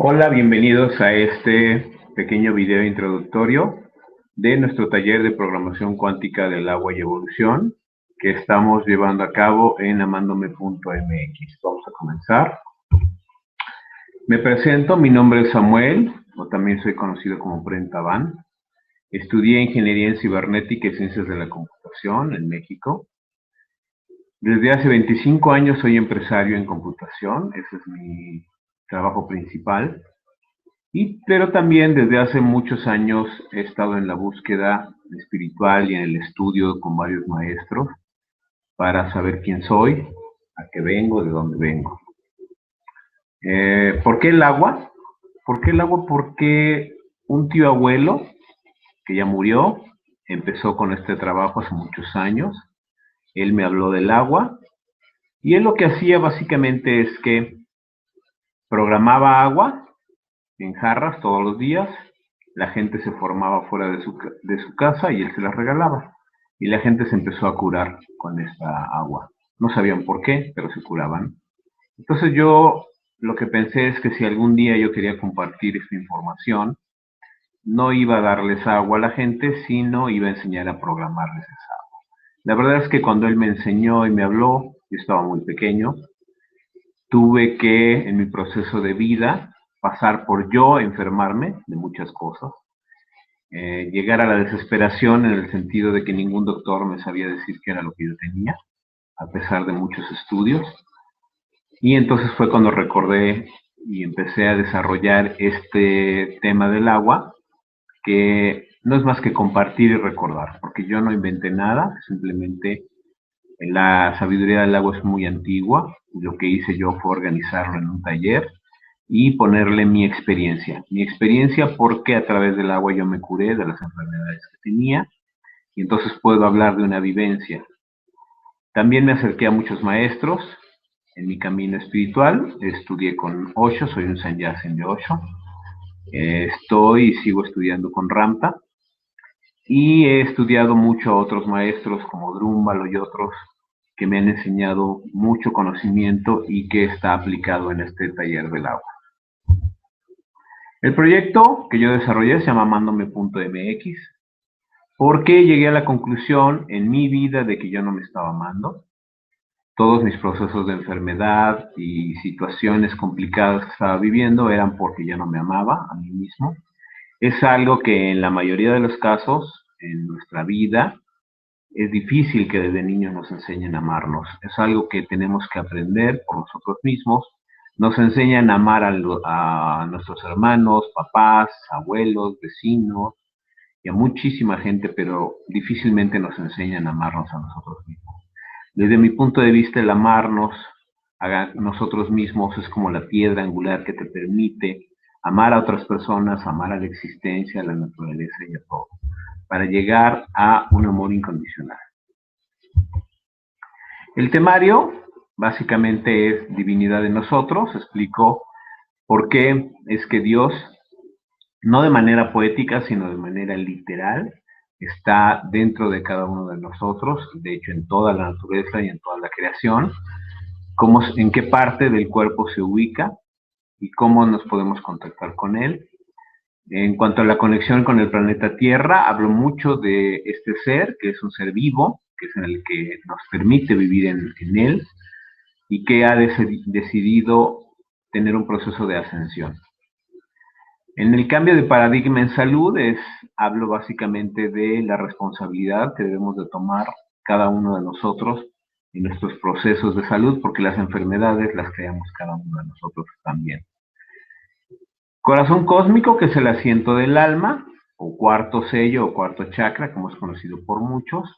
Hola, bienvenidos a este pequeño video introductorio de nuestro taller de programación cuántica del agua y evolución que estamos llevando a cabo en amandome.mx. Vamos a comenzar. Me presento, mi nombre es Samuel, o también soy conocido como Brentaban. Estudié Ingeniería en Cibernética y Ciencias de la Computación en México. Desde hace 25 años soy empresario en computación, ese es mi trabajo principal. Pero también desde hace muchos años he estado en la búsqueda espiritual y en el estudio con varios maestros para saber quién soy, a qué vengo, de dónde vengo. ¿Por qué el agua? ¿Por qué el agua? Porque un tío abuelo, que ya murió, empezó con este trabajo hace muchos años. Él me habló del agua y él lo que hacía básicamente es que programaba agua en jarras todos los días, la gente se formaba fuera de su casa y él se las regalaba. Y la gente se empezó a curar con esta agua. No sabían por qué, pero se curaban. Entonces yo lo que pensé es que si algún día yo quería compartir esta información, no iba a darles agua a la gente, sino iba a enseñar a programarles esa agua. La verdad es que cuando él me enseñó y me habló, yo estaba muy pequeño, tuve que, en mi proceso de vida, pasar por yo enfermarme de muchas cosas, llegar a la desesperación en el sentido de que ningún doctor me sabía decir qué era lo que yo tenía, a pesar de muchos estudios. Y entonces fue cuando recordé y empecé a desarrollar este tema del agua, que no es más que compartir y recordar, porque yo no inventé nada, simplemente la sabiduría del agua es muy antigua. Lo que hice yo fue organizarlo en un taller y ponerle mi experiencia. Mi experiencia porque a través del agua yo me curé de las enfermedades que tenía y entonces puedo hablar de una vivencia. También me acerqué a muchos maestros en mi camino espiritual. Estudié con Osho, soy un sannyasin de Osho. Estoy y sigo estudiando con Ramta. Y he estudiado mucho a otros maestros como Drúmbalo y otros que me han enseñado mucho conocimiento y que está aplicado en este taller del agua. El proyecto que yo desarrollé se llama Amandome.mx porque llegué a la conclusión en mi vida de que yo no me estaba amando. Todos mis procesos de enfermedad y situaciones complicadas que estaba viviendo eran porque yo no me amaba a mí mismo. Es algo que en la mayoría de los casos en nuestra vida es difícil que desde niños nos enseñen a amarnos. Es algo que tenemos que aprender por nosotros mismos. Nos enseñan a amar a nuestros hermanos, papás, abuelos, vecinos y a muchísima gente, pero difícilmente nos enseñan a amarnos a nosotros mismos. Desde mi punto de vista, el amarnos a nosotros mismos es como la piedra angular que te permite amar a otras personas, amar a la existencia, a la naturaleza y a todo, para llegar a un amor incondicional. El temario básicamente es Divinidad en nosotros. Explico por qué es que Dios, no de manera poética, sino de manera literal, está dentro de cada uno de nosotros, de hecho en toda la naturaleza y en toda la creación, cómo, en qué parte del cuerpo se ubica y cómo nos podemos contactar con él. En cuanto a la conexión con el planeta Tierra, hablo mucho de este ser, que es un ser vivo, que es en el que nos permite vivir en él y que ha decidido tener un proceso de ascensión. En el cambio de paradigma en salud hablo básicamente de la responsabilidad que debemos de tomar cada uno de nosotros en nuestros procesos de salud, porque las enfermedades las creamos cada uno de nosotros también. Corazón cósmico, que es el asiento del alma, o cuarto sello o cuarto chakra, como es conocido por muchos,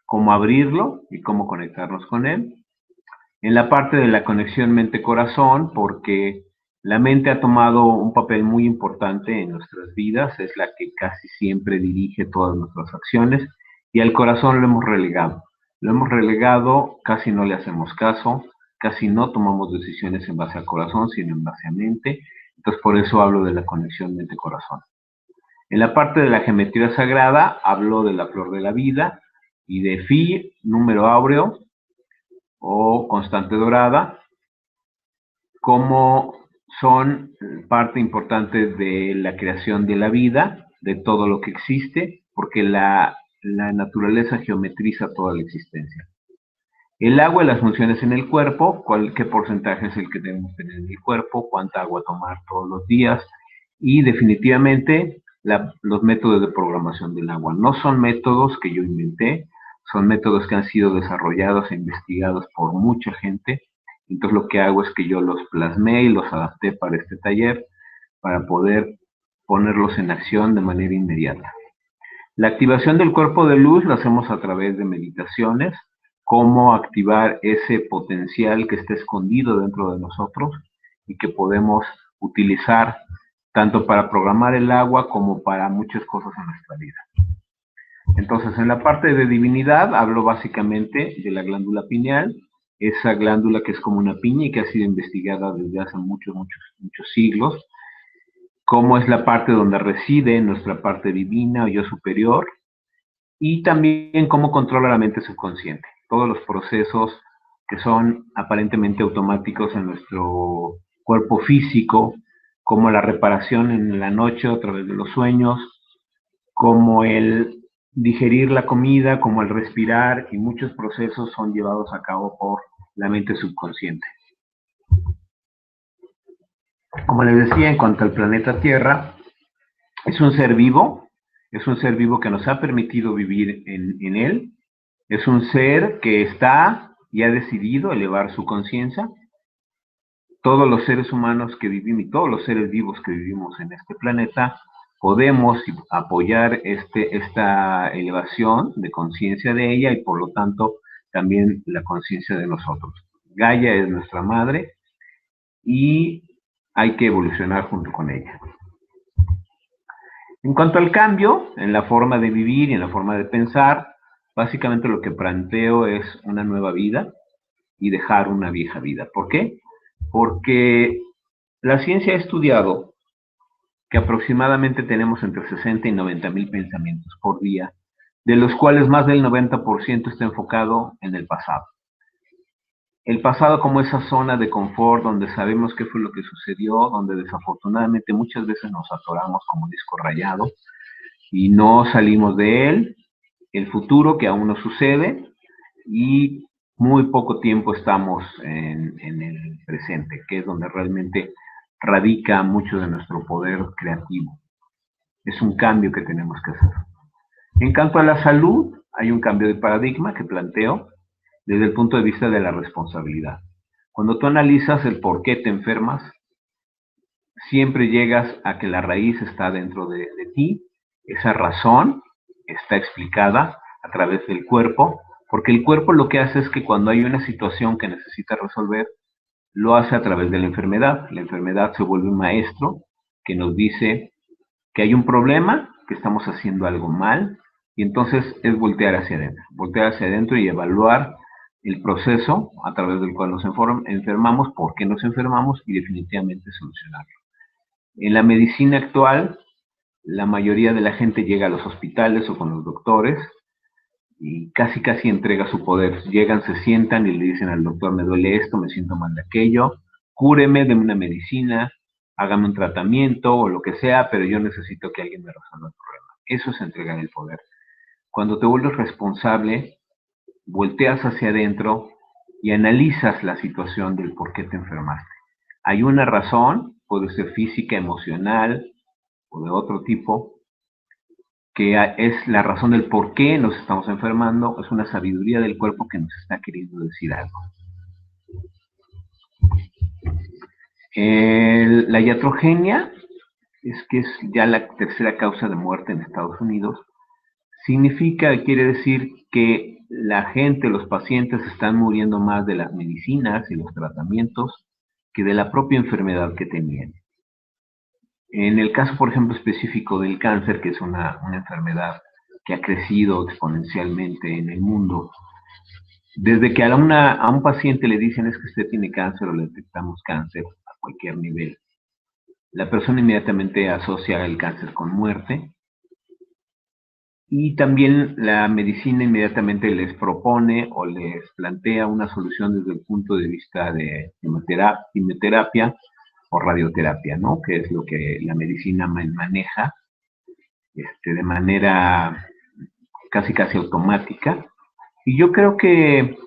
cómo abrirlo y cómo conectarnos con él. En la parte de la conexión mente-corazón, porque la mente ha tomado un papel muy importante en nuestras vidas, es la que casi siempre dirige todas nuestras acciones, y al corazón lo hemos relegado. Lo hemos relegado, casi no le hacemos caso, casi no tomamos decisiones en base al corazón, sino en base a mente. Entonces por eso hablo de la conexión mente-corazón. En la parte de la geometría sagrada hablo de la flor de la vida y de Phi, número áureo o constante dorada, como son parte importante de la creación de la vida, de todo lo que existe, porque la naturaleza geometriza toda la existencia. El agua y las funciones en el cuerpo, qué porcentaje es el que debemos tener en el cuerpo, cuánta agua tomar todos los días, y definitivamente los métodos de programación del agua. No son métodos que yo inventé, son métodos que han sido desarrollados e investigados por mucha gente. Entonces lo que hago es que yo los plasmé y los adapté para este taller para poder ponerlos en acción de manera inmediata. La activación del cuerpo de luz la hacemos a través de meditaciones, cómo activar ese potencial que está escondido dentro de nosotros y que podemos utilizar tanto para programar el agua como para muchas cosas en nuestra vida. Entonces, en la parte de divinidad hablo básicamente de la glándula pineal, esa glándula que es como una piña y que ha sido investigada desde hace muchos siglos, cómo es la parte donde reside nuestra parte divina o yo superior, y también cómo controla la mente subconsciente. Todos los procesos que son aparentemente automáticos en nuestro cuerpo físico, como la reparación en la noche a través de los sueños, como el digerir la comida, como el respirar, y muchos procesos son llevados a cabo por la mente subconsciente. Como les decía, en cuanto al planeta Tierra, es un ser vivo que nos ha permitido vivir en él, es un ser que está y ha decidido elevar su conciencia. Todos los seres humanos que vivimos y todos los seres vivos que vivimos en este planeta podemos apoyar esta elevación de conciencia de ella y por lo tanto también la conciencia de nosotros. Gaia es nuestra madre y hay que evolucionar junto con ella. En cuanto al cambio en la forma de vivir y en la forma de pensar, básicamente lo que planteo es una nueva vida y dejar una vieja vida. ¿Por qué? Porque la ciencia ha estudiado que aproximadamente tenemos entre 60 y 90,000 pensamientos por día, de los cuales más del 90% está enfocado en el pasado. El pasado como esa zona de confort donde sabemos qué fue lo que sucedió, donde desafortunadamente muchas veces nos atoramos como disco rayado y no salimos de él. El futuro que aún no sucede y muy poco tiempo estamos en el presente, que es donde realmente radica mucho de nuestro poder creativo. Es un cambio que tenemos que hacer. En cuanto a la salud, hay un cambio de paradigma que planteo desde el punto de vista de la responsabilidad. Cuando tú analizas el por qué te enfermas, siempre llegas a que la raíz está dentro de ti. Esa razón está explicada a través del cuerpo, porque el cuerpo lo que hace es que cuando hay una situación que necesita resolver, lo hace a través de la enfermedad. La enfermedad se vuelve un maestro que nos dice que hay un problema, que estamos haciendo algo mal, y entonces es voltear hacia adentro y evaluar el proceso a través del cual nos enfermamos, por qué nos enfermamos y definitivamente solucionarlo. En la medicina actual, la mayoría de la gente llega a los hospitales o con los doctores y casi entrega su poder. Llegan, se sientan y le dicen al doctor, me duele esto, me siento mal de aquello, cúreme, deme una medicina, hágame un tratamiento o lo que sea, pero yo necesito que alguien me resuelva el problema. Eso es entregar el poder. Cuando te vuelves responsable, volteas hacia adentro y analizas la situación del por qué te enfermaste. Hay una razón, puede ser física, emocional o de otro tipo, que es la razón del por qué nos estamos enfermando, es una sabiduría del cuerpo que nos está queriendo decir algo. La iatrogenia que es ya la tercera causa de muerte en Estados Unidos. Quiere decir que la gente, los pacientes están muriendo más de las medicinas y los tratamientos que de la propia enfermedad que tenían. En el caso, por ejemplo, específico del cáncer, que es una enfermedad que ha crecido exponencialmente en el mundo, desde que a un paciente le dicen es que usted tiene cáncer o le detectamos cáncer a cualquier nivel, la persona inmediatamente asocia el cáncer con muerte y también la medicina inmediatamente les propone o les plantea una solución desde el punto de vista de quimioterapia o radioterapia, ¿no? Que es lo que la medicina maneja de manera casi automática. Y yo creo que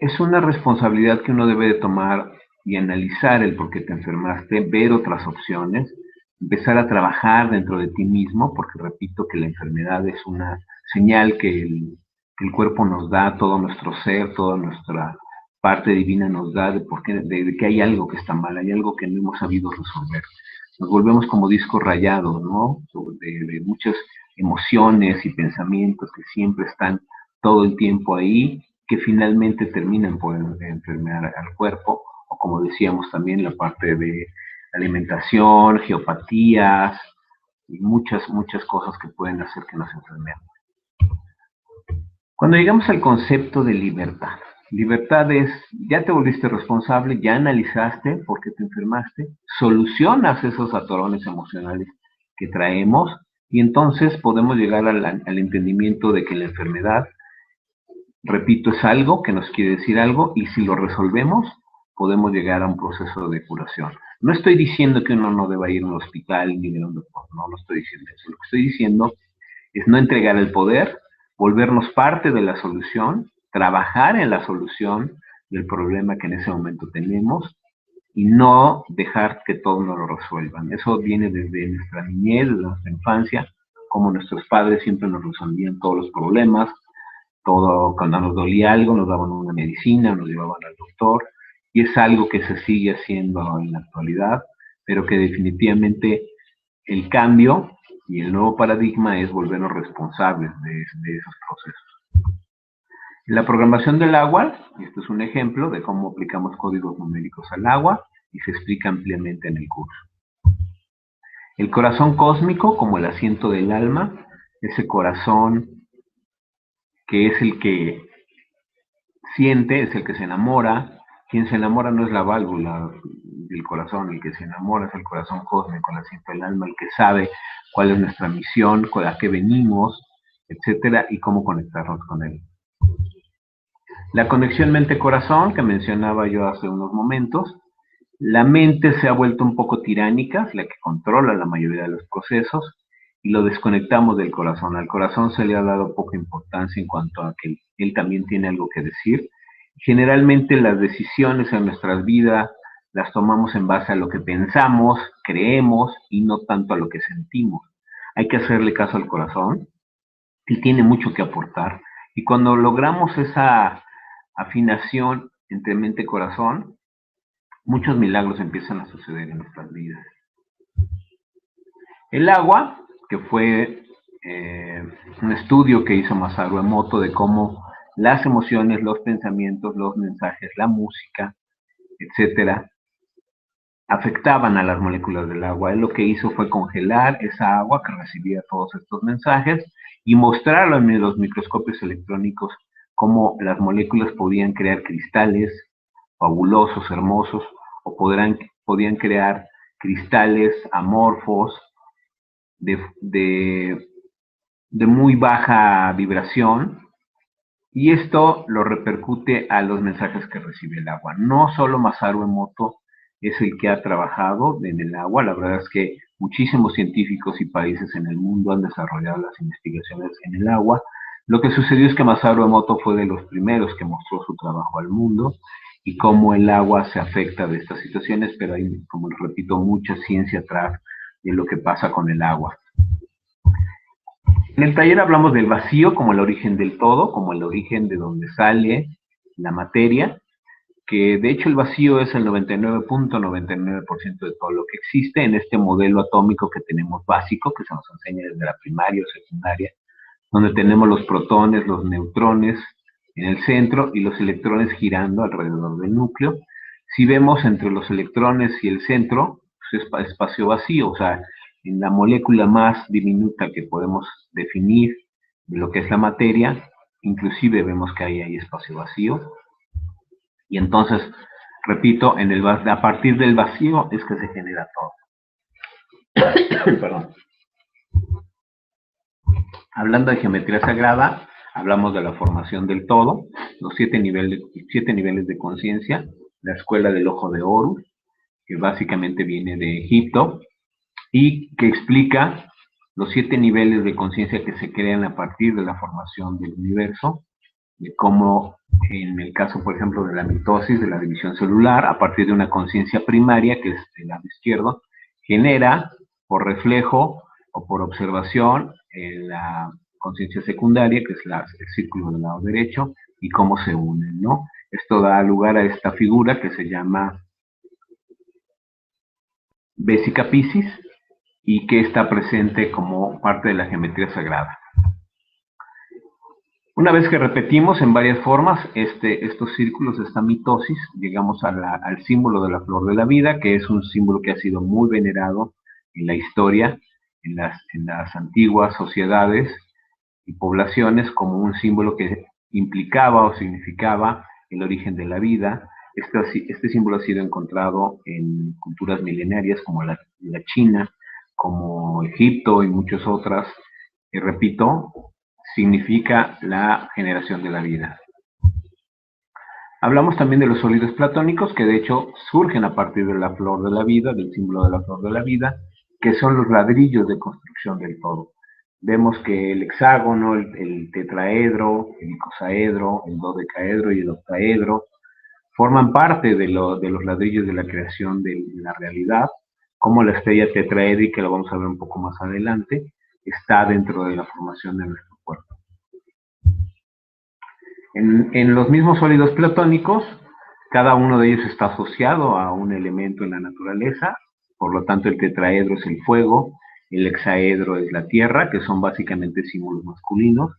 es una responsabilidad que uno debe de tomar y analizar el por qué te enfermaste, ver otras opciones, empezar a trabajar dentro de ti mismo, porque repito que la enfermedad es una señal que el cuerpo nos da, todo nuestro ser, toda nuestra parte divina nos da de que hay algo que está mal, hay algo que no hemos sabido resolver. Nos volvemos como discos rayados, ¿no? De muchas emociones y pensamientos que siempre están todo el tiempo ahí, que finalmente terminan por enfermar al cuerpo, o como decíamos también, la parte de alimentación, geopatías, y muchas cosas que pueden hacer que nos enfermemos. Cuando llegamos al concepto de libertad es, ya te volviste responsable, ya analizaste por qué te enfermaste, solucionas esos atorones emocionales que traemos, y entonces podemos llegar al entendimiento de que la enfermedad, repito, es algo que nos quiere decir algo, y si lo resolvemos, podemos llegar a un proceso de curación. No estoy diciendo que uno no deba ir a un hospital ni ir a un doctor, no estoy diciendo eso. Lo que estoy diciendo es no entregar el poder, volvernos parte de la solución, trabajar en la solución del problema que en ese momento tenemos y no dejar que todos nos lo resuelvan. Eso viene desde nuestra niñez, desde nuestra infancia, como nuestros padres siempre nos resolvían todos los problemas, todo, cuando nos dolía algo nos daban una medicina, nos llevaban al doctor, y es algo que se sigue haciendo en la actualidad, pero que definitivamente el cambio y el nuevo paradigma es volvernos responsables de esos procesos. La programación del agua, este es un ejemplo de cómo aplicamos códigos numéricos al agua y se explica ampliamente en el curso. El corazón cósmico como el asiento del alma, ese corazón que es el que siente, es el que se enamora. Quien se enamora no es la válvula del corazón, el que se enamora es el corazón cósmico, el asiento del alma, el que sabe cuál es nuestra misión, a qué venimos, etcétera, y cómo conectarnos con él. La conexión mente-corazón, que mencionaba yo hace unos momentos, la mente se ha vuelto un poco tiránica, es la que controla la mayoría de los procesos, y lo desconectamos del corazón. Al corazón se le ha dado poca importancia en cuanto a que él también tiene algo que decir. Generalmente las decisiones en nuestras vidas las tomamos en base a lo que pensamos, creemos y no tanto a lo que sentimos. Hay que hacerle caso al corazón, él tiene mucho que aportar. Y cuando logramos esa afinación entre mente y corazón, muchos milagros empiezan a suceder en nuestras vidas. El agua, que fue un estudio que hizo Masaru Emoto de cómo las emociones, los pensamientos, los mensajes, la música, etcétera, afectaban a las moléculas del agua. Él lo que hizo fue congelar esa agua que recibía todos estos mensajes y mostrarlo en los microscopios electrónicos cómo las moléculas podían crear cristales fabulosos, hermosos, o podían crear cristales amorfos de muy baja vibración, y esto lo repercute a los mensajes que recibe el agua. No solo Masaru Emoto es el que ha trabajado en el agua, la verdad es que muchísimos científicos y países en el mundo han desarrollado las investigaciones en el agua. Lo que sucedió es que Masaru Emoto fue de los primeros que mostró su trabajo al mundo y cómo el agua se afecta de estas situaciones, pero hay, como les repito, mucha ciencia atrás de lo que pasa con el agua. En el taller hablamos del vacío como el origen del todo, como el origen de donde sale la materia, que de hecho el vacío es el 99.99% de todo lo que existe en este modelo atómico que tenemos básico, que se nos enseña desde la primaria o secundaria, donde tenemos los protones, los neutrones en el centro y los electrones girando alrededor del núcleo. Si vemos entre los electrones y el centro, pues es espacio vacío, o sea, en la molécula más diminuta que podemos definir de lo que es la materia, inclusive vemos que ahí hay espacio vacío. Y entonces, repito, a partir del vacío es que se genera todo. Perdón. Hablando de geometría sagrada, hablamos de la formación del todo, los 7 niveles de conciencia, la escuela del ojo de Horus, que básicamente viene de Egipto, y que explica los 7 niveles de conciencia que se crean a partir de la formación del universo, de cómo en el caso, por ejemplo, de la mitosis, de la división celular, a partir de una conciencia primaria, que es el lado izquierdo, genera por reflejo o por observación la conciencia secundaria, que es el círculo del lado derecho, y cómo se unen, ¿no? Esto da lugar a esta figura que se llama Vesica Piscis y que está presente como parte de la geometría sagrada. Una vez que repetimos en varias formas estos círculos, esta mitosis, llegamos al símbolo de la flor de la vida, que es un símbolo que ha sido muy venerado en la historia, en las antiguas sociedades y poblaciones, como un símbolo que implicaba o significaba el origen de la vida. Este símbolo ha sido encontrado en culturas milenarias como la China, como Egipto y muchas otras. Y repito, significa la generación de la vida. Hablamos también de los sólidos platónicos, que de hecho surgen a partir de la flor de la vida, del símbolo de la flor de la vida, que son los ladrillos de construcción del todo. Vemos que el hexágono, el tetraedro, el icosaedro, el dodecaedro y el octaedro forman parte de los ladrillos de la creación de la realidad, como la estrella tetraédrica, que lo vamos a ver un poco más adelante, está dentro de la formación de nuestro cuerpo. En los mismos sólidos platónicos, cada uno de ellos está asociado a un elemento en la naturaleza, por lo tanto el tetraedro es el fuego, el hexaedro es la tierra, que son básicamente símbolos masculinos,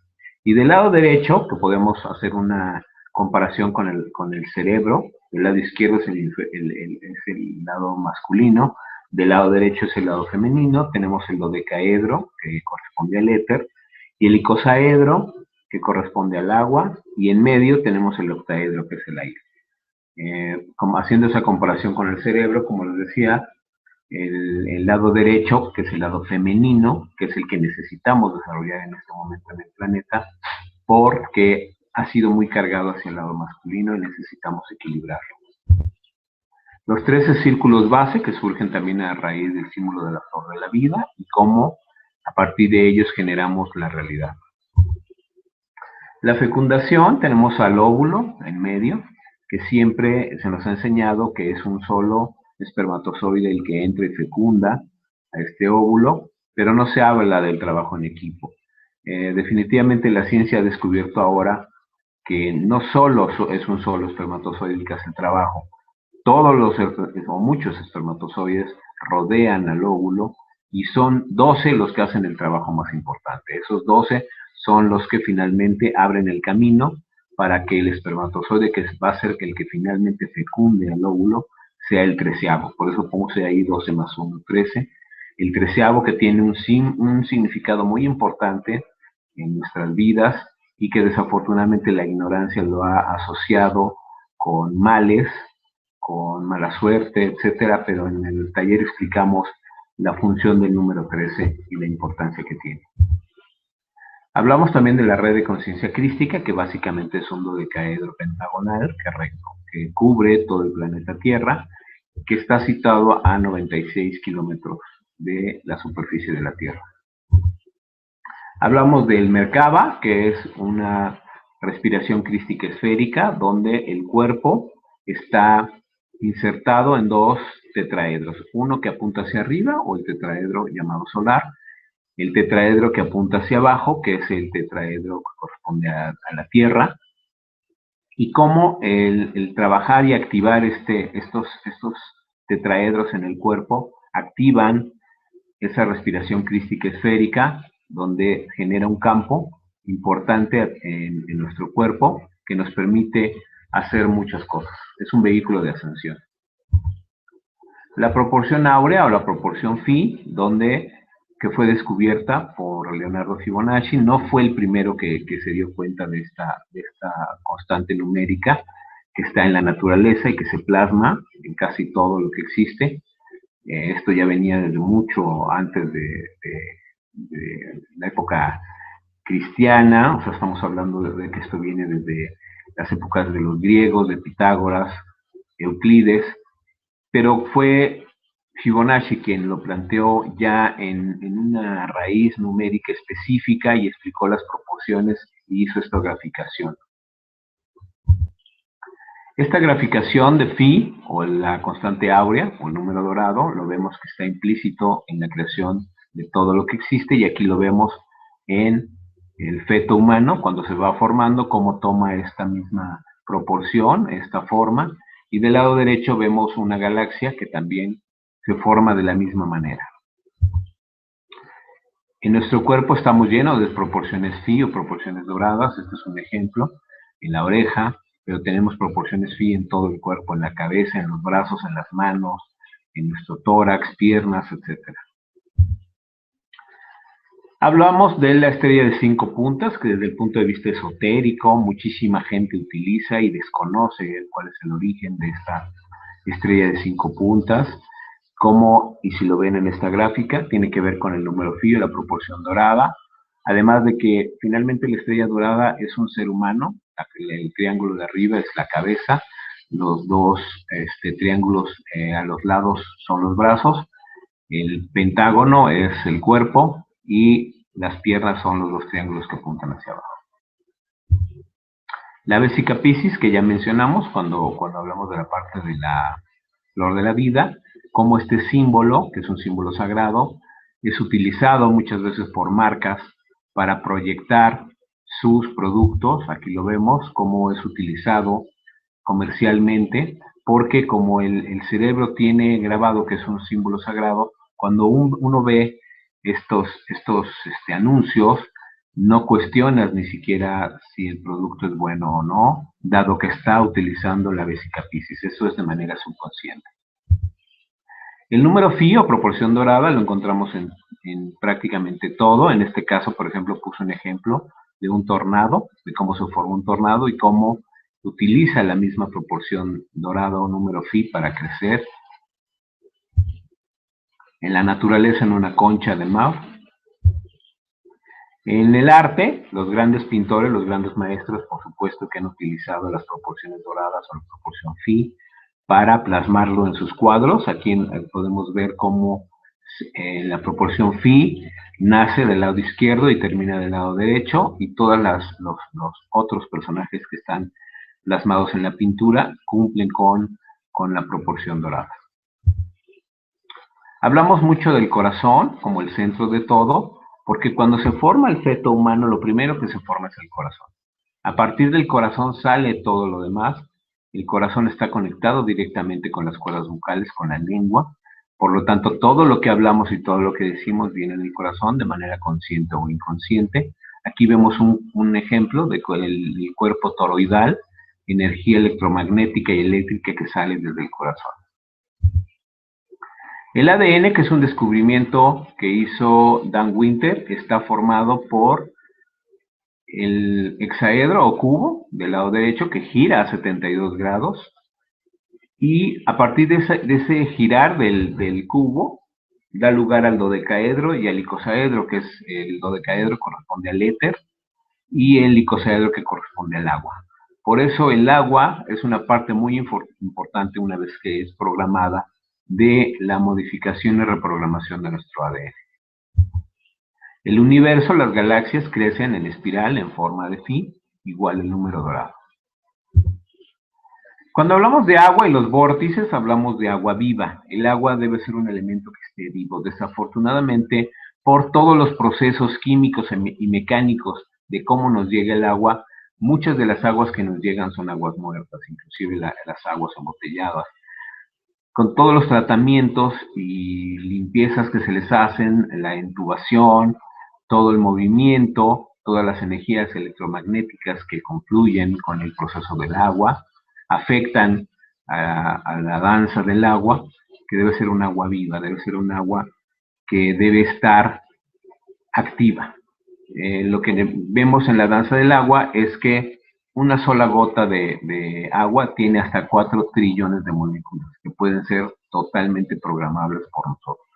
y del lado derecho, que podemos hacer una comparación con el cerebro, del lado izquierdo es el lado masculino, del lado derecho es el lado femenino, tenemos el dodecaedro, que corresponde al éter, y el icosaedro, que corresponde al agua, y en medio tenemos el octaedro, que es el aire. Como haciendo esa comparación con el cerebro, como les decía, el lado derecho, que es el lado femenino, que es el que necesitamos desarrollar en este momento en el planeta, porque ha sido muy cargado hacia el lado masculino y necesitamos equilibrarlo. Los 13 círculos base, que surgen también a raíz del símbolo de la flor de la vida, y cómo a partir de ellos generamos la realidad. La fecundación, tenemos al óvulo en medio, que siempre se nos ha enseñado que es un solo espermatozoide el que entra y fecunda a este óvulo, pero no se habla del trabajo en equipo. Definitivamente la ciencia ha descubierto ahora que no solo es un solo espermatozoide el que hace el trabajo, todos o muchos espermatozoides rodean al óvulo y son 12 los que hacen el trabajo más importante. Esos 12 son los que finalmente abren el camino para que el espermatozoide, que va a ser el que finalmente fecunde al óvulo, sea el 13avo. Por eso puse ahí 12 más 1, 13. El 13avo, que tiene un significado muy importante en nuestras vidas y que desafortunadamente la ignorancia lo ha asociado con males, con mala suerte, etcétera, pero en el taller explicamos la función del número 13 y la importancia que tiene. Hablamos también de la red de conciencia crística, que básicamente es un dodecaedro pentagonal que cubre todo el planeta Tierra, que está situado a 96 kilómetros de la superficie de la Tierra. Hablamos del Merkaba, que es una respiración crística esférica, donde el cuerpo está insertado en 2 tetraedros, uno que apunta hacia arriba, o el tetraedro llamado solar, el tetraedro que apunta hacia abajo, que es el tetraedro que corresponde a la Tierra, y cómo el trabajar y activar estos tetraedros en el cuerpo activan esa respiración crística esférica, donde genera un campo importante en nuestro cuerpo que nos permite hacer muchas cosas. Es un vehículo de ascensión. La proporción áurea o la proporción phi, que fue descubierta por Leonardo Fibonacci, no fue el primero que se dio cuenta de esta constante numérica que está en la naturaleza y que se plasma en casi todo lo que existe. Esto ya venía desde mucho antes de la época cristiana, o sea, estamos hablando de que esto viene desde las épocas de los griegos, de Pitágoras, Euclides, pero fue Fibonacci quien lo planteó ya en una raíz numérica específica y explicó las proporciones y hizo esta graficación. Esta graficación de phi, o la constante áurea, o el número dorado, lo vemos que está implícito en la creación de todo lo que existe, y aquí lo vemos en el feto humano, cuando se va formando, cómo toma esta misma proporción, esta forma, y del lado derecho vemos una galaxia que también se forma de la misma manera. En nuestro cuerpo estamos llenos de proporciones phi o proporciones doradas. Este es un ejemplo. En la oreja, pero tenemos proporciones phi en todo el cuerpo, en la cabeza, en los brazos, en las manos, en nuestro tórax, piernas, etc. Hablamos de la estrella de 5 puntas, que desde el punto de vista esotérico, muchísima gente utiliza y desconoce cuál es el origen de esta estrella de 5 puntas. Como, y si lo ven en esta gráfica, tiene que ver con el número phi, la proporción dorada, además de que finalmente la estrella dorada es un ser humano, el triángulo de arriba es la cabeza, los dos triángulos a los lados son los brazos, el pentágono es el cuerpo y las piernas son los dos triángulos que apuntan hacia abajo. La Vesica Piscis, que ya mencionamos cuando hablamos de la parte de la flor de la vida, como este símbolo, que es un símbolo sagrado, es utilizado muchas veces por marcas para proyectar sus productos. Aquí lo vemos, cómo es utilizado comercialmente, porque como el cerebro tiene grabado que es un símbolo sagrado, cuando uno ve estos anuncios, no cuestionas ni siquiera si el producto es bueno o no, dado que está utilizando la Vesica Piscis. Eso es de manera subconsciente. El número phi o proporción dorada lo encontramos en prácticamente todo. En este caso, por ejemplo, puse un ejemplo de un tornado, de cómo se forma un tornado y cómo utiliza la misma proporción dorada o número phi para crecer. En la naturaleza, en una concha de mar. En el arte, los grandes pintores, los grandes maestros, por supuesto que han utilizado las proporciones doradas o la proporción phi para plasmarlo en sus cuadros. Aquí podemos ver cómo la proporción phi nace del lado izquierdo y termina del lado derecho, y todos los otros personajes que están plasmados en la pintura cumplen con la proporción dorada. Hablamos mucho del corazón como el centro de todo, porque cuando se forma el feto humano, lo primero que se forma es el corazón. A partir del corazón sale todo lo demás. El corazón está conectado directamente con las cuerdas vocales, con la lengua. Por lo tanto, todo lo que hablamos y todo lo que decimos viene del corazón de manera consciente o inconsciente. Aquí vemos un ejemplo del cuerpo toroidal, energía electromagnética y eléctrica que sale desde el corazón. El ADN, que es un descubrimiento que hizo Dan Winter, está formado por el hexaedro o cubo del lado derecho que gira a 72 grados, y a partir de ese girar del cubo da lugar al dodecaedro y al icosaedro, que es el dodecaedro corresponde al éter y el icosaedro que corresponde al agua. Por eso el agua es una parte muy importante una vez que es programada de la modificación y reprogramación de nuestro ADN. El universo, las galaxias crecen en espiral en forma de phi, igual el número dorado. Cuando hablamos de agua y los vórtices, hablamos de agua viva. El agua debe ser un elemento que esté vivo. Desafortunadamente, por todos los procesos químicos y mecánicos de cómo nos llega el agua, muchas de las aguas que nos llegan son aguas muertas, inclusive las aguas embotelladas. Con todos los tratamientos y limpiezas que se les hacen, la intubación, todo el movimiento, todas las energías electromagnéticas que confluyen con el proceso del agua, afectan a la danza del agua, que debe ser un agua viva, debe ser un agua que debe estar activa. Lo que vemos en la danza del agua es que una sola gota de agua tiene hasta 4 trillones de moléculas que pueden ser totalmente programables por nosotros.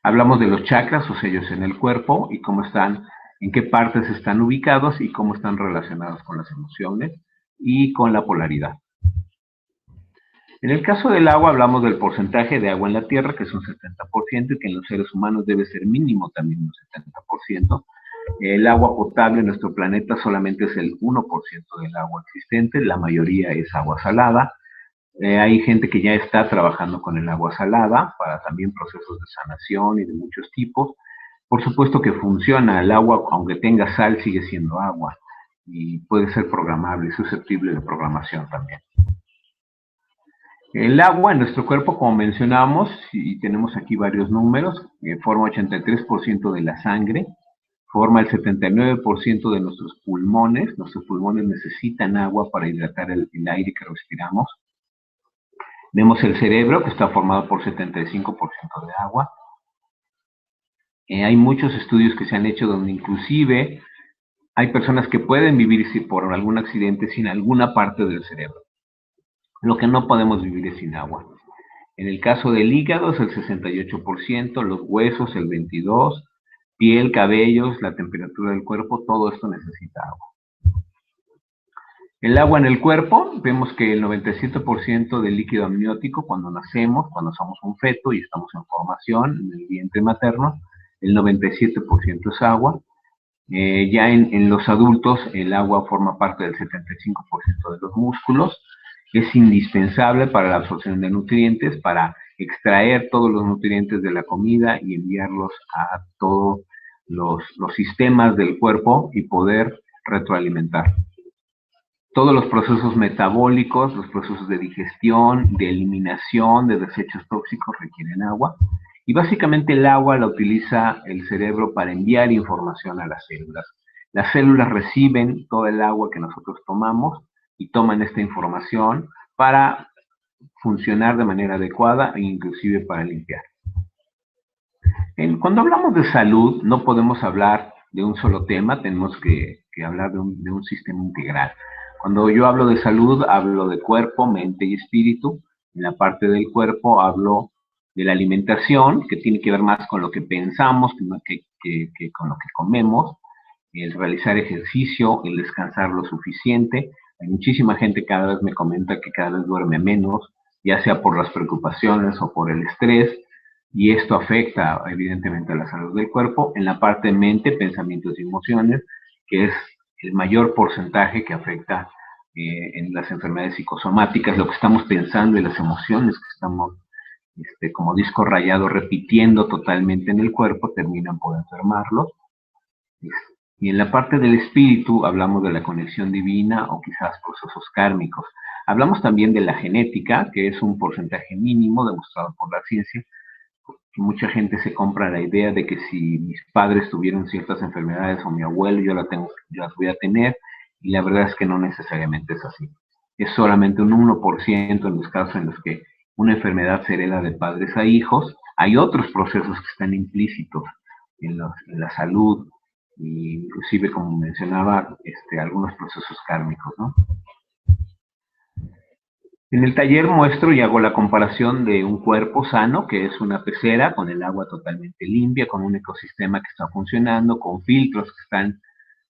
Hablamos de los chakras o sellos en el cuerpo y cómo están, en qué partes están ubicados y cómo están relacionados con las emociones y con la polaridad. En el caso del agua hablamos del porcentaje de agua en la Tierra, que es un 70%, y que en los seres humanos debe ser mínimo también un 70%. El agua potable en nuestro planeta solamente es el 1% del agua existente, la mayoría es agua salada. Hay gente que ya está trabajando con el agua salada para también procesos de sanación y de muchos tipos. Por supuesto que funciona, el agua, aunque tenga sal, sigue siendo agua y puede ser programable, susceptible de programación también. El agua en nuestro cuerpo, como mencionamos, y tenemos aquí varios números, forma 83% de la sangre, forma el 79% de nuestros pulmones. Nuestros pulmones necesitan agua para hidratar el aire que respiramos. Vemos el cerebro, que está formado por 75% de agua. Hay muchos estudios que se han hecho donde inclusive hay personas que pueden vivir por algún accidente sin alguna parte del cerebro. Lo que no podemos vivir es sin agua. En el caso del hígado es el 68%, los huesos el 22%, piel, cabellos, la temperatura del cuerpo, todo esto necesita agua. El agua en el cuerpo, vemos que el 97% del líquido amniótico cuando nacemos, cuando somos un feto y estamos en formación en el vientre materno, el 97% es agua. Ya en los adultos el agua forma parte del 75% de los músculos. Es indispensable para la absorción de nutrientes, para extraer todos los nutrientes de la comida y enviarlos a todos los sistemas del cuerpo y poder retroalimentar. Todos los procesos metabólicos, los procesos de digestión, de eliminación de desechos tóxicos requieren agua. Y básicamente el agua la utiliza el cerebro para enviar información a las células. Las células reciben toda el agua que nosotros tomamos y toman esta información para funcionar de manera adecuada e inclusive para limpiar. Cuando hablamos de salud, no podemos hablar de un solo tema, tenemos que hablar de un sistema integral. Cuando yo hablo de salud, hablo de cuerpo, mente y espíritu. En la parte del cuerpo hablo de la alimentación, que tiene que ver más con lo que pensamos que con lo que comemos, el realizar ejercicio, el descansar lo suficiente. Hay muchísima gente cada vez me comenta que cada vez duerme menos, ya sea por las preocupaciones o por el estrés, y esto afecta evidentemente a la salud del cuerpo. En la parte de mente, pensamientos y emociones, que es el mayor porcentaje que afecta en las enfermedades psicosomáticas, lo que estamos pensando y las emociones que estamos como disco rayado repitiendo totalmente en el cuerpo terminan por enfermarlo. Y en la parte del espíritu hablamos de la conexión divina o quizás procesos kármicos. Hablamos también de la genética, que es un porcentaje mínimo demostrado por la ciencia. Mucha gente se compra la idea de que si mis padres tuvieron ciertas enfermedades o mi abuelo, yo las voy a tener, y la verdad es que no necesariamente es así. Es solamente un 1% en los casos en los que una enfermedad se hereda de padres a hijos. Hay otros procesos que están implícitos en la salud, inclusive, como mencionaba, algunos procesos kármicos, ¿no? En el taller muestro y hago la comparación de un cuerpo sano, que es una pecera con el agua totalmente limpia, con un ecosistema que está funcionando, con filtros que están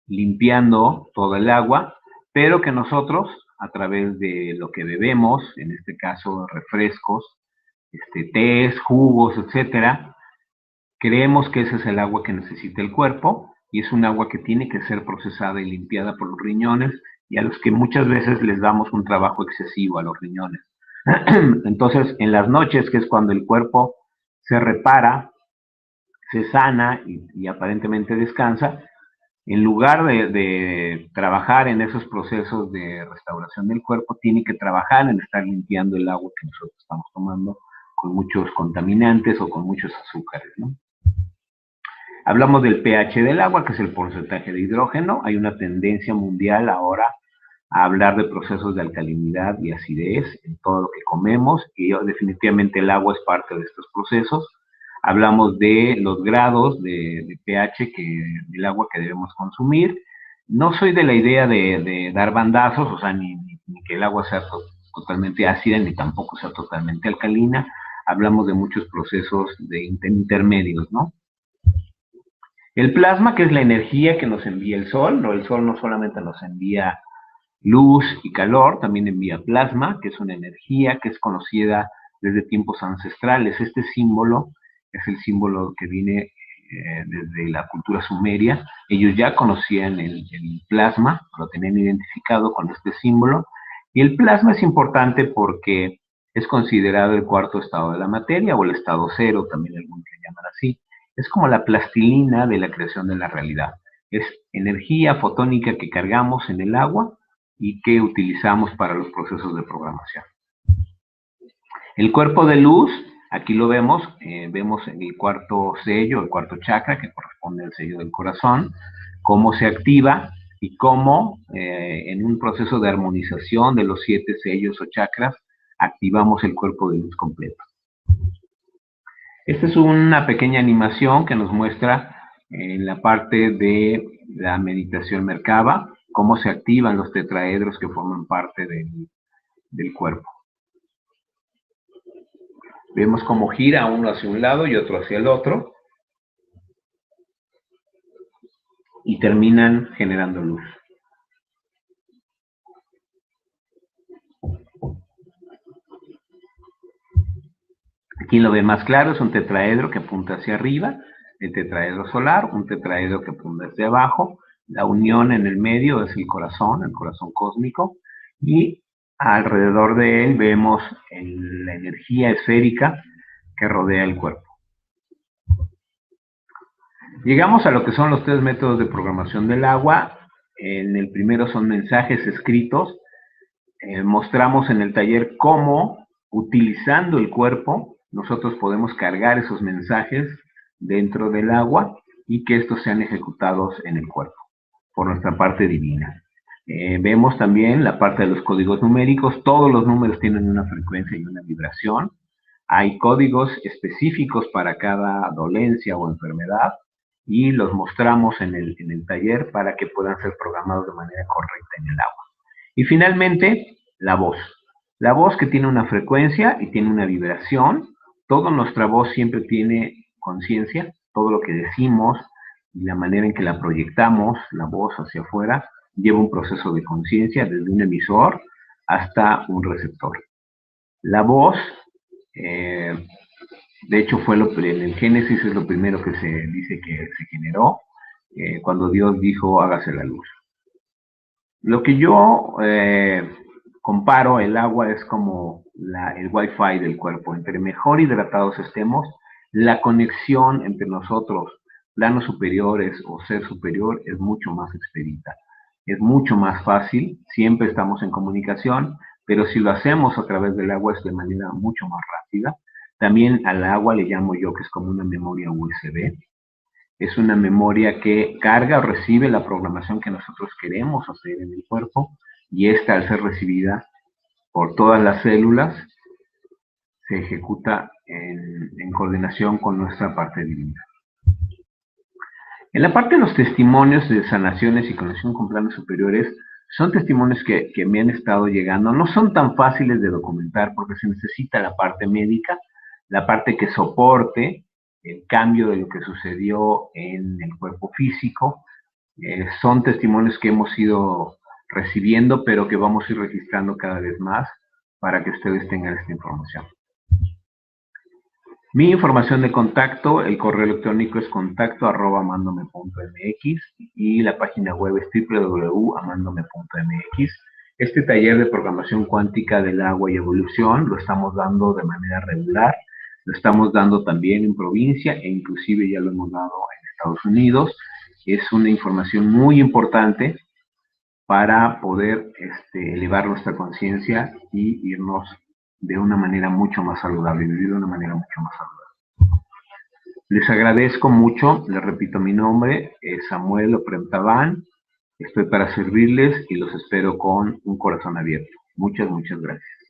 limpiando todo el agua, pero que nosotros, a través de lo que bebemos, en este caso refrescos, tés, jugos, etcétera, creemos que ese es el agua que necesita el cuerpo, y es un agua que tiene que ser procesada y limpiada por los riñones, y a los que muchas veces les damos un trabajo excesivo a los riñones. Entonces, en las noches, que es cuando el cuerpo se repara, se sana y aparentemente descansa, en lugar de trabajar en esos procesos de restauración del cuerpo, tiene que trabajar en estar limpiando el agua que nosotros estamos tomando con muchos contaminantes o con muchos azúcares, ¿no? Hablamos del pH del agua, que es el porcentaje de hidrógeno. Hay una tendencia mundial ahora a hablar de procesos de alcalinidad y acidez en todo lo que comemos, y definitivamente el agua es parte de estos procesos. Hablamos de los grados de pH del agua que debemos consumir. No soy de la idea de dar bandazos, o sea, ni que el agua sea totalmente ácida, ni tampoco sea totalmente alcalina. Hablamos de muchos procesos intermedios, ¿no? El plasma, que es la energía que nos envía el sol no solamente nos envía Luz y calor también envía plasma, que es una energía que es conocida desde tiempos ancestrales. Este símbolo es el símbolo que viene desde la cultura sumeria. Ellos ya conocían el plasma, lo tenían identificado con este símbolo. Y el plasma es importante porque es considerado el cuarto estado de la materia, o el estado cero, también algunos le llaman así. Es como la plastilina de la creación de la realidad. Es energía fotónica que cargamos en el agua y que utilizamos para los procesos de programación. El cuerpo de luz, aquí lo vemos, vemos en el cuarto sello, el cuarto chakra, que corresponde al sello del corazón, cómo se activa y cómo en un proceso de armonización de los 7 sellos o chakras, activamos el cuerpo de luz completo. Esta es una pequeña animación que nos muestra en la parte de la meditación Merkaba, cómo se activan los tetraedros que forman parte del cuerpo. Vemos cómo gira uno hacia un lado y otro hacia el otro, y terminan generando luz. Aquí lo ve más claro, es un tetraedro que apunta hacia arriba, el tetraedro solar, un tetraedro que apunta hacia abajo, la unión en el medio es el corazón cósmico, y alrededor de él vemos la energía esférica que rodea el cuerpo. Llegamos a lo que son los 3 métodos de programación del agua. En el primero son mensajes escritos. Mostramos en el taller cómo, utilizando el cuerpo, nosotros podemos cargar esos mensajes dentro del agua y que estos sean ejecutados en el cuerpo por nuestra parte divina. Vemos también la parte de los códigos numéricos. Todos los números tienen una frecuencia y una vibración. Hay códigos específicos para cada dolencia o enfermedad y los mostramos en el taller para que puedan ser programados de manera correcta en el agua. Y finalmente, la voz. La voz que tiene una frecuencia y tiene una vibración. Toda nuestra voz siempre tiene conciencia. Todo lo que decimos y la manera en que la proyectamos, la voz hacia afuera, lleva un proceso de conciencia desde un emisor hasta un receptor. La voz, de hecho, en el Génesis es lo primero que se dice que se generó, cuando Dios dijo, hágase la luz. Lo que yo comparo, el agua es como el Wi-Fi del cuerpo. Entre mejor hidratados estemos, la conexión entre nosotros, planos superiores o ser superior, es mucho más expedita. Es mucho más fácil, siempre estamos en comunicación, pero si lo hacemos a través del agua es de manera mucho más rápida. También al agua le llamo yo que es como una memoria USB. Es una memoria que carga o recibe la programación que nosotros queremos hacer en el cuerpo, y esta, al ser recibida por todas las células, se ejecuta en coordinación con nuestra parte divina. En la parte de los testimonios de sanaciones y conexión con planos superiores, son testimonios que me han estado llegando. No son tan fáciles de documentar porque se necesita la parte médica, la parte que soporte el cambio de lo que sucedió en el cuerpo físico. Son testimonios que hemos ido recibiendo, pero que vamos a ir registrando cada vez más para que ustedes tengan esta información. Mi información de contacto, el correo electrónico es contacto@amandome.mx y la página web es www.amandome.mx. Este taller de programación cuántica del agua y evolución lo estamos dando de manera regular, lo estamos dando también en provincia e inclusive ya lo hemos dado en Estados Unidos. Es una información muy importante para poder elevar nuestra conciencia y irnos de una manera mucho más saludable, vivir de una manera mucho más saludable. Les agradezco mucho, les repito mi nombre, es Samuel Oprem Tabán, estoy para servirles y los espero con un corazón abierto. Muchas, muchas gracias.